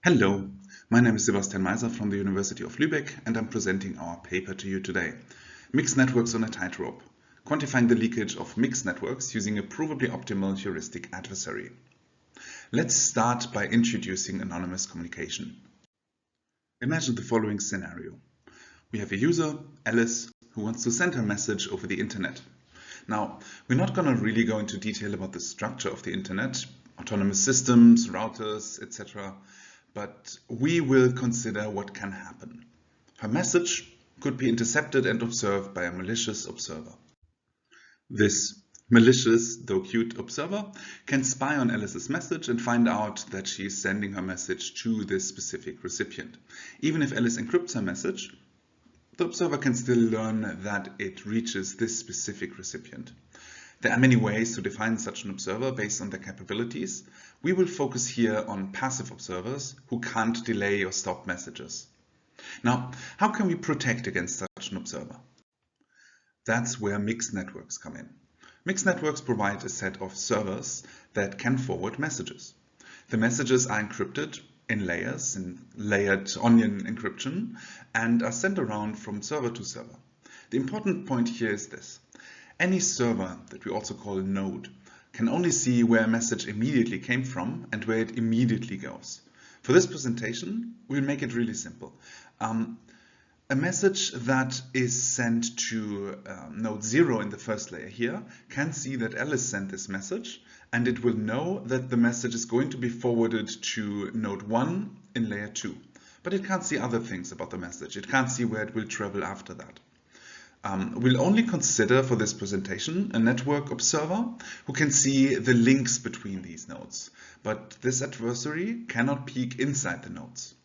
Hello, my name is Sebastian Meiser from the University of Lübeck and I'm presenting our paper to you today. Mixed networks on a tightrope, quantifying the leakage of mixed networks using a provably optimal heuristic adversary. Let's start by introducing anonymous communication. Imagine the following scenario. We have a user, Alice, who wants to send her message over the internet. Now, we're not going to really go into detail about the structure of the internet, autonomous systems, routers, etc. But we will consider what can happen. Her message could be intercepted and observed by a malicious observer. This malicious, though cute observer can spy on Alice's message and find out that she is sending her message to this specific recipient. Even if Alice encrypts her message, the observer can still learn that it reaches this specific recipient. There are many ways to define such an observer based on their capabilities. We will focus here on passive observers who can't delay or stop messages. Now, how can we protect against such an observer? That's where mixed networks come in. Mixed networks provide a set of servers that can forward messages. The messages are encrypted in layers, in layered onion encryption, and are sent around from server to server. The important point here is this. Any server, that we also call a node, can only see where a message immediately came from and where it immediately goes. For this presentation, we'll make it really simple. A message that is sent to node 0 in the first layer here can see that Alice sent this message, and it will know that the message is going to be forwarded to node 1 in layer 2. But it can't see other things about the message. It can't see where it will travel after that. We'll only consider for this presentation a network observer who can see the links between these nodes. But this adversary cannot peek inside the nodes.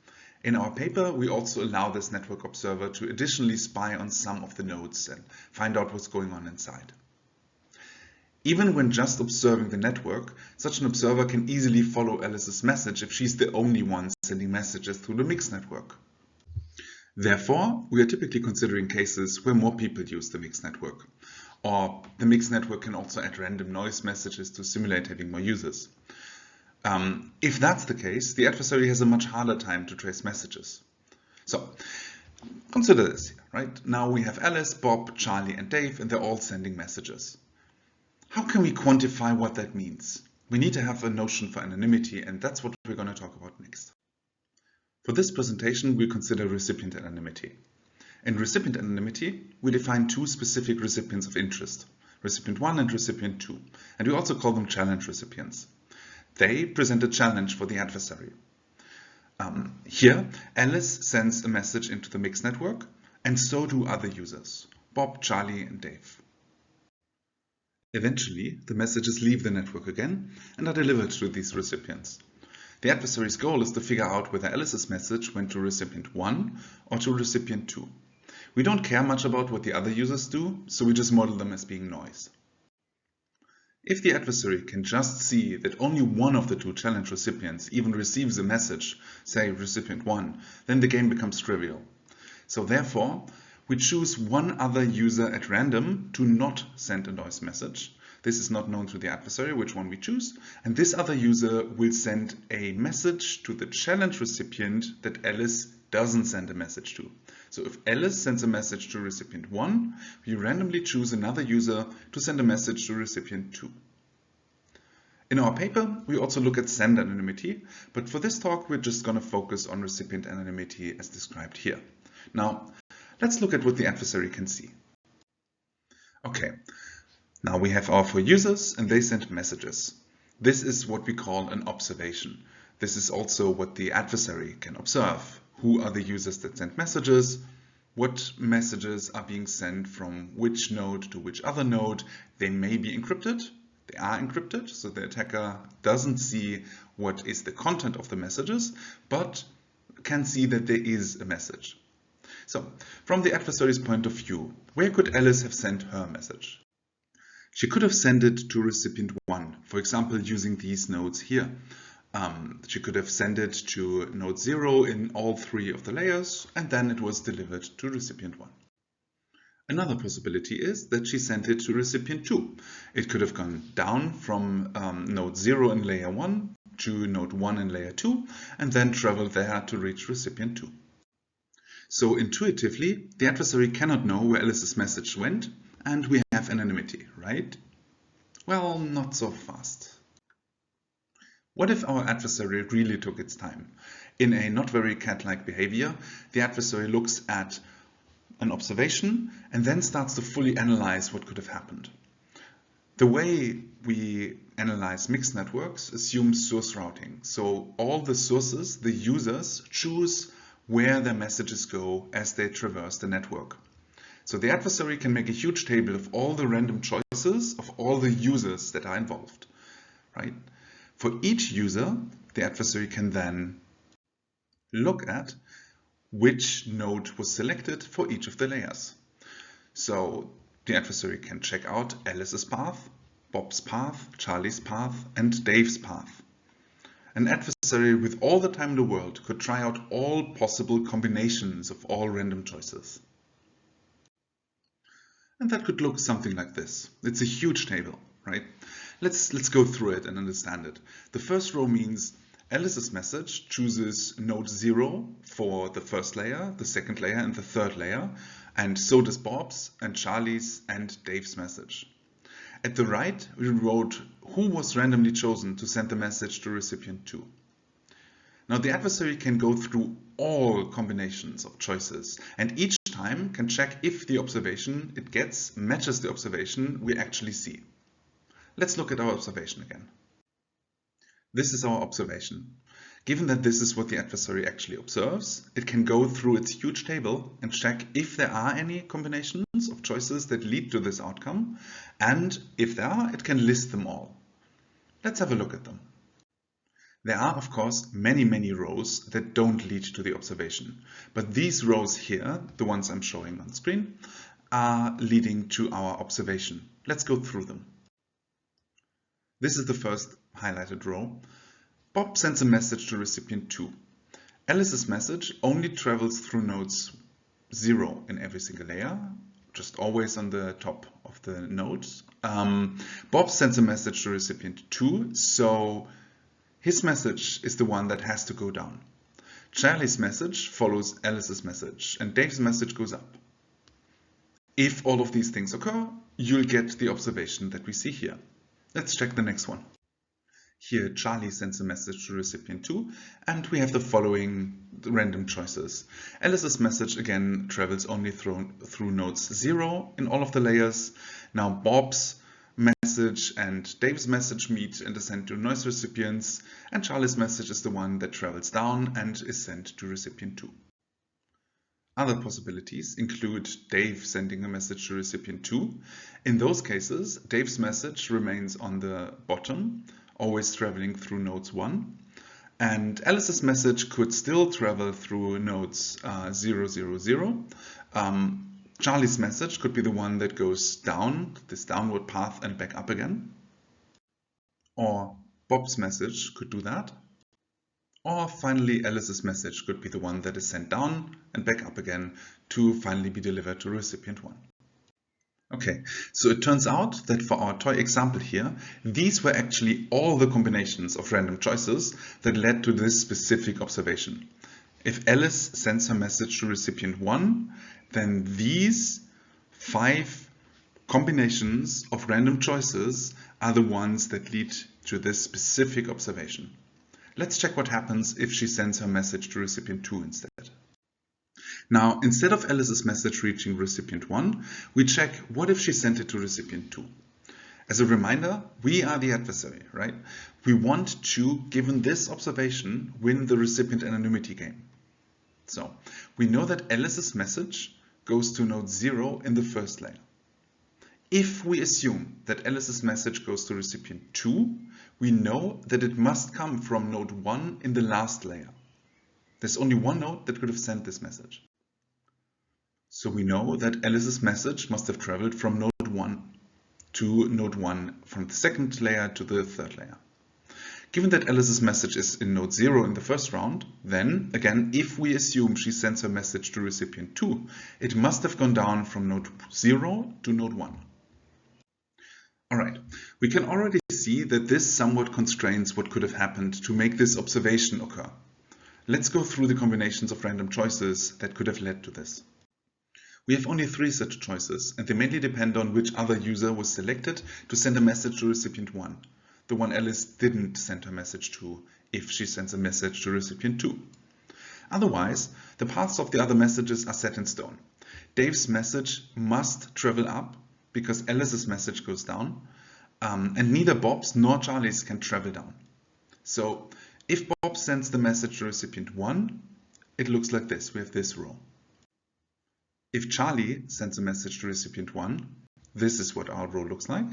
In our paper, we also allow this network observer to additionally spy on some of the nodes and find out what's going on inside. Even when just observing the network, such an observer can easily follow Alice's message if she's the only one sending messages through the mixed network. Therefore, we are typically considering cases where more people use the mixed network. Or the mixed network can also add random noise messages to simulate having more users. If that's the case, the adversary has a much harder time to trace messages. So, consider this, right? Now we have Alice, Bob, Charlie, and Dave, and they're all sending messages. How can we quantify what that means? We need to have a notion for anonymity, and that's what we're going to talk about next. For this presentation, we'll consider recipient anonymity. In recipient anonymity, we define two specific recipients of interest, recipient 1 and recipient 2, and we also call them challenge recipients. They present a challenge for the adversary. Here, Alice sends a message into the mixed network, and so do other users, Bob, Charlie, and Dave. Eventually, the messages leave the network again and are delivered to these recipients. The adversary's goal is to figure out whether Alice's message went to recipient 1 or to recipient 2. We don't care much about what the other users do, so we just model them as being noise. If the adversary can just see that only one of the two challenge recipients even receives a message, say recipient 1, then the game becomes trivial. So therefore, we choose one other user at random to not send a noise message. This is not known to the adversary which one we choose, and this other user will send a message to the challenge recipient that Alice doesn't send a message to. So if Alice sends a message to recipient 1, we randomly choose another user to send a message to recipient 2. In our paper, we also look at sender anonymity, but for this talk, we're just going to focus on recipient anonymity as described here. Now, let's look at what the adversary can see. Okay, now we have our 4 users and they send messages. This is what we call an observation. This is also what the adversary can observe. Who are the users that send messages? What messages are being sent from which node to which other node? They may be encrypted. They are encrypted, so the attacker doesn't see what is the content of the messages, but can see that there is a message. So, from the adversary's point of view, where could Alice have sent her message? She could have sent it to recipient 1, for example, using these nodes here. She could have sent it to node 0 in all 3 of the layers, and then it was delivered to recipient 1. Another possibility is that she sent it to recipient 2. It could have gone down from node 0 in layer 1 to node 1 in layer 2 and then travel there to reach recipient 2. So intuitively, the adversary cannot know where Alice's message went, and we have anonymity, right? Well, not so fast. What if our adversary really took its time? In a not very cat-like behavior, the adversary looks at an observation and then starts to fully analyze what could have happened. The way we analyze mixed networks assumes source routing. So all the sources, the users, choose where their messages go as they traverse the network. So the adversary can make a huge table of all the random choices of all the users that are involved, right? For each user, the adversary can then look at which node was selected for each of the layers. So the adversary can check out Alice's path, Bob's path, Charlie's path, and Dave's path. An adversary with all the time in the world could try out all possible combinations of all random choices. And that could look something like this. It's a huge table, right? Let's go through it and understand it. The first row means Alice's message chooses node 0 for the first layer, the second layer, and the third layer, and so does Bob's and Charlie's and Dave's message. At the right, we wrote who was randomly chosen to send the message to recipient 2. Now the adversary can go through all combinations of choices and each time can check if the observation it gets matches the observation we actually see. Let's look at our observation again. This is our observation. Given that this is what the adversary actually observes, it can go through its huge table and check if there are any combinations of choices that lead to this outcome, and if there are, it can list them all. Let's have a look at them. There are, of course, many rows that don't lead to the observation, but these rows here, the ones I'm showing on screen, are leading to our observation. Let's go through them. This is the first highlighted row. Bob sends a message to recipient 2. Alice's message only travels through nodes 0 in every single layer, just always on the top of the nodes. Bob sends a message to recipient 2, so his message is the one that has to go down. Charlie's message follows Alice's message, and Dave's message goes up. If all of these things occur, you'll get the observation that we see here. Let's check the next one. Here, Charlie sends a message to recipient 2, and we have the following random choices. Alice's message again travels only through nodes 0 in all of the layers. Now Bob's message and Dave's message meet and are sent to noise recipients, and Charlie's message is the one that travels down and is sent to recipient 2. Other possibilities include Dave sending a message to recipient 2. In those cases, Dave's message remains on the bottom, always traveling through nodes 1, and Alice's message could still travel through nodes 0, 0, 0. Charlie's message could be the one that goes down, this downward path, and back up again. Or Bob's message could do that. Or finally, Alice's message could be the one that is sent down and back up again to finally be delivered to recipient 1. Okay, so it turns out that for our toy example here, these were actually all the combinations of random choices that led to this specific observation. If Alice sends her message to recipient 1, then these 5 combinations of random choices are the ones that lead to this specific observation. Let's check what happens if she sends her message to recipient 2 instead. Now, instead of Alice's message reaching recipient 1, we check what if she sent it to recipient 2. As a reminder, we are the adversary, right? We want to, given this observation, win the recipient anonymity game. So, we know that Alice's message goes to node 0 in the first layer. If we assume that Alice's message goes to recipient 2, we know that it must come from node 1 in the last layer. There's only one node that could have sent this message. So we know that Alice's message must have traveled from node 1 to node 1 from the second layer to the third layer. Given that Alice's message is in node 0 in the first round, then, again, if we assume she sends her message to recipient 2, it must have gone down from node 0 to node 1. Alright, we can already see that this somewhat constrains what could have happened to make this observation occur. Let's go through the combinations of random choices that could have led to this. We have only 3 such choices, and they mainly depend on which other user was selected to send a message to recipient 1, the one Alice didn't send her message to if she sends a message to recipient 2. Otherwise, the paths of the other messages are set in stone. Dave's message must travel up because Alice's message goes down, and neither Bob's nor Charlie's can travel down. So if Bob sends the message to recipient 1, it looks like this. We have this row. If Charlie sends a message to recipient 1, this is what our row looks like.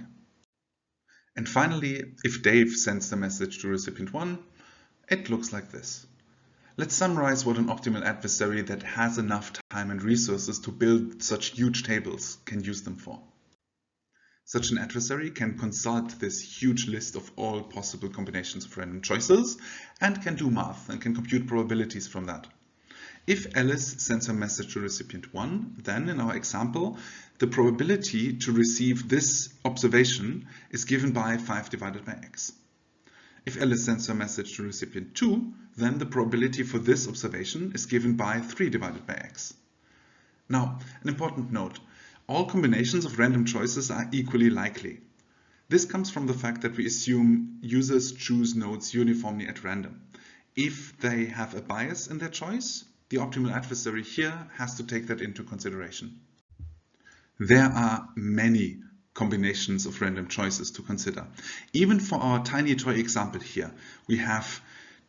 And finally, if Dave sends the message to recipient 1, it looks like this. Let's summarize what an optimal adversary that has enough time and resources to build such huge tables can use them for. Such an adversary can consult this huge list of all possible combinations of random choices and can do math and can compute probabilities from that. If Alice sends her message to recipient 1, then in our example, the probability to receive this observation is given by 5 divided by x. If Alice sends her message to recipient 2, then the probability for this observation is given by 3 divided by x. Now, an important note. All combinations of random choices are equally likely. This comes from the fact that we assume users choose nodes uniformly at random. If they have a bias in their choice, the optimal adversary here has to take that into consideration. There are many combinations of random choices to consider. Even for our tiny toy example here, we have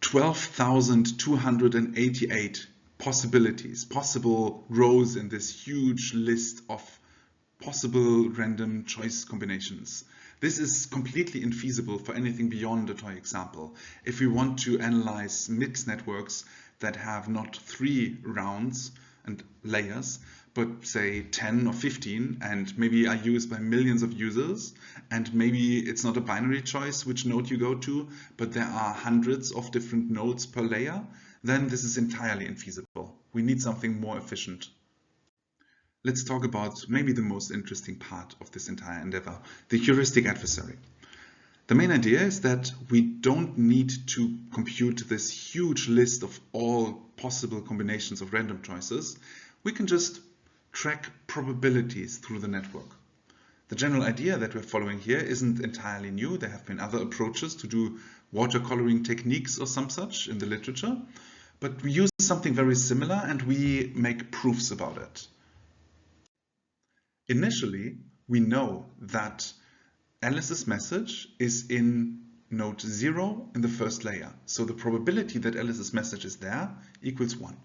12,288 possibilities, possible rows in this huge list of possible random choice combinations. This is completely infeasible for anything beyond a toy example. If we want to analyze mixed networks that have not 3 rounds and layers, but say 10 or 15, and maybe are used by millions of users, and maybe it's not a binary choice which node you go to, but there are hundreds of different nodes per layer, then this is entirely infeasible. We need something more efficient. Let's talk about maybe the most interesting part of this entire endeavor, the heuristic adversary. The main idea is that we don't need to compute this huge list of all possible combinations of random choices. We can just track probabilities through the network. The general idea that we're following here isn't entirely new. There have been other approaches to do watercoloring techniques or some such in the literature, but we use something very similar and we make proofs about it. Initially, we know that Alice's message is in node 0 in the first layer. So the probability that Alice's message is there equals 1.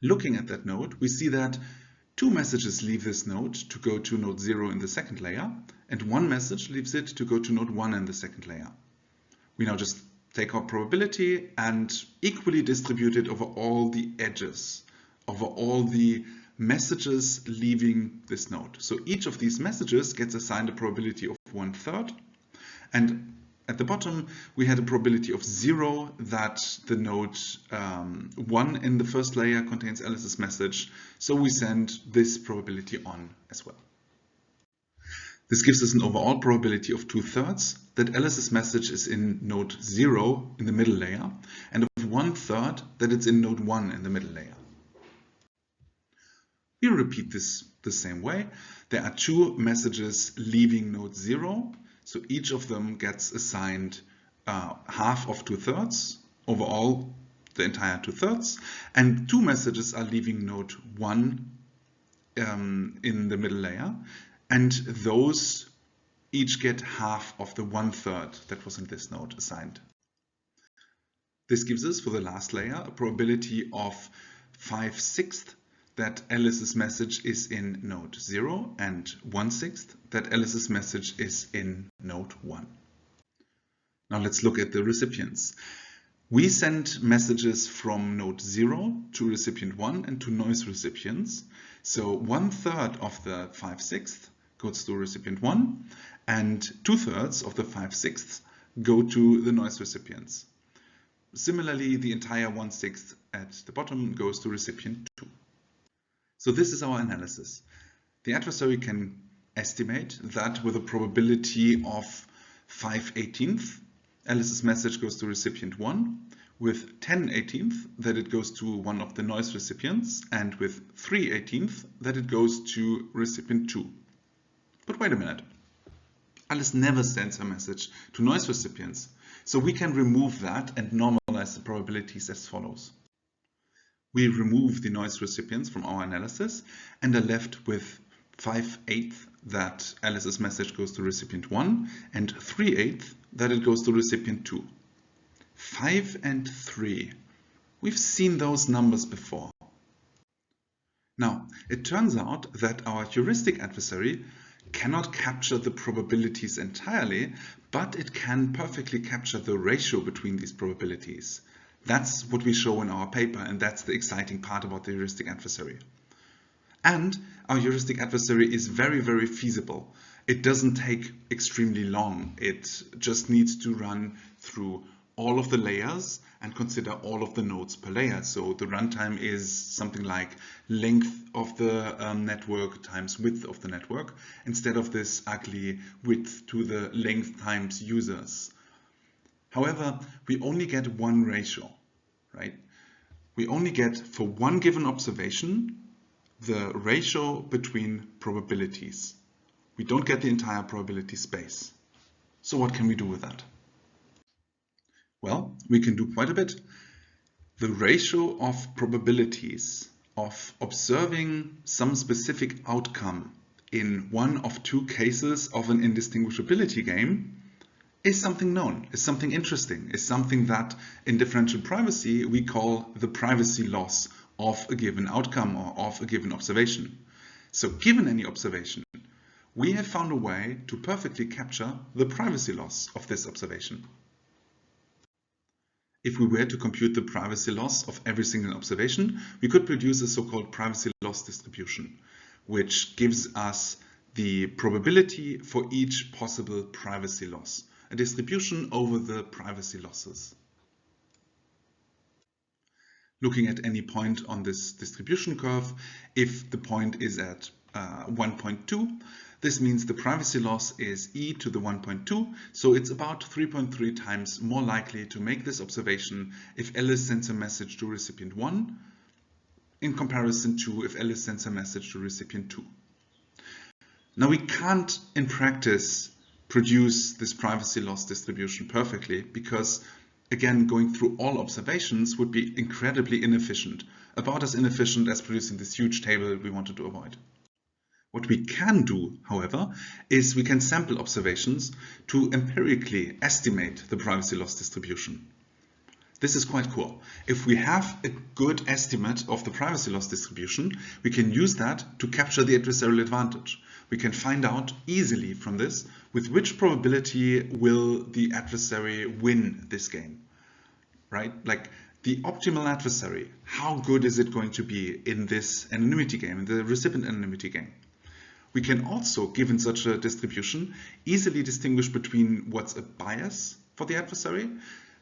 Looking at that node, we see that 2 messages leave this node to go to node 0 in the second layer, and 1 message leaves it to go to node 1 in the second layer. We now just take our probability and equally distribute it over all the edges, over all the messages leaving this node. So each of these messages gets assigned a probability of 1/3, and at the bottom we had a probability of 0 that the node 1 in the first layer contains Alice's message, so we send this probability on as well. This gives us an overall probability of 2/3 that Alice's message is in node 0 in the middle layer, and of 1/3 that it's in node 1 in the middle layer. We repeat this the same way. There are 2 messages leaving node 0, so each of them gets assigned half of 2/3, overall the entire 2/3, and 2 messages are leaving node 1 in the middle layer, and those each get half of the 1/3 that was in this node assigned. This gives us, for the last layer, a probability of 5/6 that Alice's message is in node 0 and 1/6 that Alice's message is in node 1. Now let's look at the recipients. We send messages from node 0 to recipient 1 and to noise recipients. So 1/3 of the 5/6 goes to recipient 1 and 2/3 of the 5/6 go to the noise recipients. Similarly, the entire 1/6 at the bottom goes to recipient 2. So this is our analysis. The adversary can estimate that with a probability of 5/18 Alice's message goes to recipient 1, with 10/18 that it goes to one of the noise recipients, and with 3/18 that it goes to recipient 2. But wait a minute. Alice never sends her message to noise recipients, so we can remove that and normalize the probabilities as follows. We remove the noise recipients from our analysis and are left with 5/8 that Alice's message goes to recipient 1 and 3/8 that it goes to recipient 2. 5 and 3. We've seen those numbers before. Now, it turns out that our heuristic adversary cannot capture the probabilities entirely, but it can perfectly capture the ratio between these probabilities. That's what we show in our paper, and that's the exciting part about the heuristic adversary. And our heuristic adversary is very, very feasible. It doesn't take extremely long. It just needs to run through all of the layers and consider all of the nodes per layer. So the runtime is something like length of the network times width of the network, instead of this ugly width to the length times users. However, we only get one ratio, right? We only get, for one given observation, the ratio between probabilities. We don't get the entire probability space. So what can we do with that? Well, we can do quite a bit. The ratio of probabilities of observing some specific outcome in one of two cases of an indistinguishability game is something known, is something interesting, is something that in differential privacy we call the privacy loss of a given outcome or of a given observation. So given any observation, we have found a way to perfectly capture the privacy loss of this observation. If we were to compute the privacy loss of every single observation, we could produce a so-called privacy loss distribution, which gives us the probability for each possible privacy loss, a distribution over the privacy losses. Looking at any point on this distribution curve, if the point is at 1.2, this means the privacy loss is e to the 1.2, so it's about 3.3 times more likely to make this observation if Alice sends a message to recipient 1 in comparison to if Alice sends a message to recipient 2. Now we can't in practice produce this privacy loss distribution perfectly because, again, going through all observations would be incredibly inefficient, about as inefficient as producing this huge table we wanted to avoid. What we can do, however, is we can sample observations to empirically estimate the privacy loss distribution. This is quite cool. If we have a good estimate of the privacy loss distribution, we can use that to capture the adversarial advantage. We can find out easily from this with which probability will the adversary win this game, right? Like the optimal adversary, how good is it going to be in this anonymity game, in the recipient anonymity game? We can also, given such a distribution, easily distinguish between what's a bias for the adversary,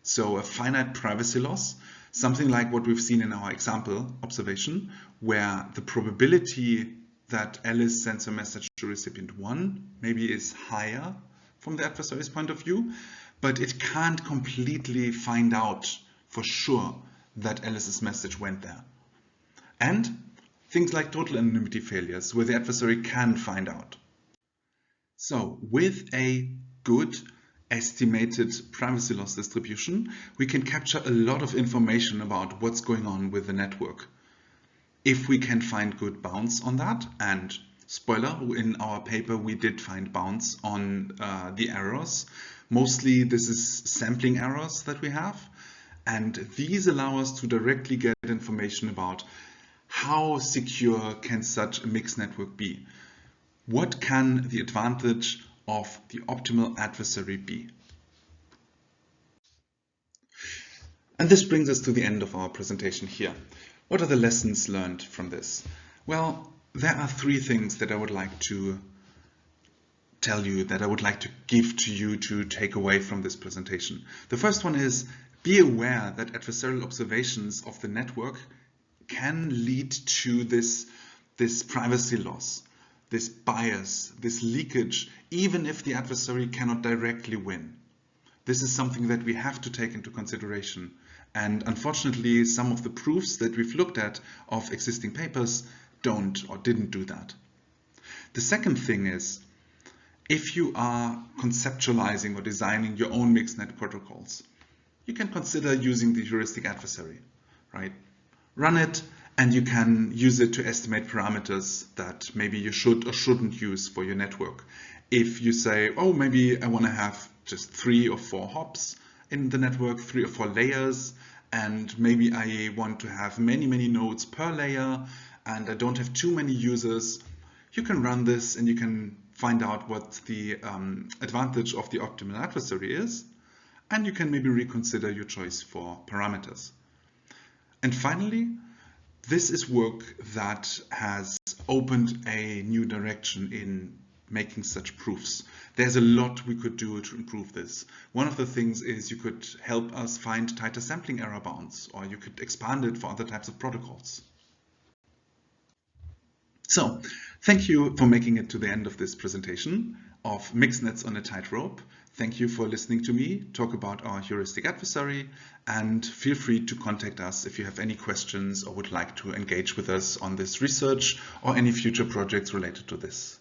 so a finite privacy loss, something like what we've seen in our example observation, where the probability that Alice sends a message to recipient 1 maybe is higher from the adversary's point of view, but it can't completely find out for sure that Alice's message went there. And things like total anonymity failures, where the adversary can find out. So with a good estimated privacy loss distribution, we can capture a lot of information about what's going on with the network. If we can find good bounds on that, and spoiler, in our paper we did find bounds on the errors. Mostly this is sampling errors that we have, and these allow us to directly get information about how secure can such a mixed network be? What can the advantage of the optimal adversary be? And this brings us to the end of our presentation here. What are the lessons learned from this? Well, there are three things that I would like to tell you, that I would like to give to you to take away from this presentation. The first one is, be aware that adversarial observations of the network can lead to this privacy loss. this bias, this leakage, even if the adversary cannot directly win. This is something that we have to take into consideration. And unfortunately, some of the proofs that we've looked at of existing papers don't or didn't do that. The second thing is, if you are conceptualizing or designing your own Mixnet protocols, you can consider using the heuristic adversary, right? Run it, and you can use it to estimate parameters that maybe you should or shouldn't use for your network. If you say, oh, maybe I want to have just 3 or 4 hops in the network, 3 or 4 layers, and maybe I want to have many nodes per layer, and I don't have too many users, you can run this and you can find out what the advantage of the optimal adversary is, and you can maybe reconsider your choice for parameters. And finally, this is work that has opened a new direction in making such proofs. There's a lot we could do to improve this. One of the things is you could help us find tighter sampling error bounds, or you could expand it for other types of protocols. So, thank you for making it to the end of this presentation of Mixnets on a tightrope. Thank you for listening to me talk about our heuristic adversary, and feel free to contact us if you have any questions or would like to engage with us on this research or any future projects related to this.